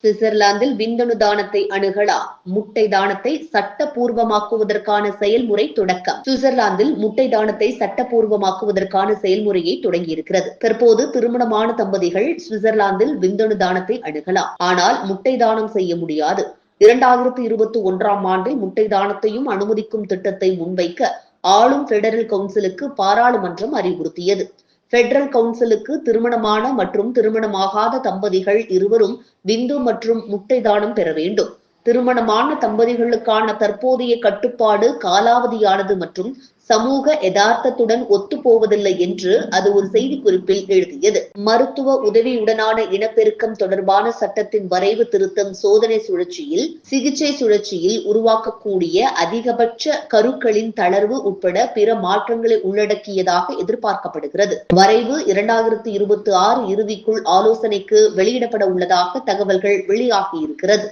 சுவிட்சர்லாந்தில் விந்தணு தானத்தை அணுகலாம். முட்டை தானத்தை சட்டப்பூர்வமாக்குவதற்கான செயல்முறை தொடக்கம். சுவிட்சர்லாந்தில் முட்டை தானத்தை சட்டப்பூர்வமாக்குவதற்கான செயல்முறையை தொடங்கியிருக்கிறது. தற்போது திருமணமான தம்பதிகள் சுவிட்சர்லாந்தில் விந்தணு தானத்தை அணுகலாம். ஆனால் முட்டை தானம் செய்ய முடியாது. 2021ஆம் ஆண்டில் முட்டை தானத்தையும் அனுமதிக்கும் திட்டத்தை முன்வைக்க ஆளும் பெடரல் கவுன்சிலுக்கு பாராளுமன்றம் அறிவுறுத்தியது. பெடரல் கவுன்சிலுக்கு திருமணமான மற்றும் திருமணமாகாத தம்பதிகள் இருவரும் விந்து மற்றும் முட்டை தானம் பெற வேண்டும். திருமணமான தம்பதிகளுக்கான தற்போதைய கட்டுப்பாடு காலாவதியானது மற்றும் சமூக யதார்த்தத்துடன் ஒத்துப்போவதில்லை என்று அது ஒரு செய்திக்குறிப்பில் எழுதியது. மருத்துவ உதவியுடனான இனப்பெருக்கம் தொடர்பான சட்டத்தின் வரைவு திருத்தம் சோதனை சுழற்சியில் சிகிச்சை சுழற்சியில் உருவாக்கக்கூடிய அதிகபட்ச கருக்களின் தளர்வு உட்பட பிற மாற்றங்களை உள்ளடக்கியதாக எதிர்பார்க்கப்படுகிறது. வரைவு 2026 இறுதிக்குள் ஆலோசனைக்கு வெளியிடப்பட உள்ளதாக தகவல்கள் வெளியாகியிருக்கிறது.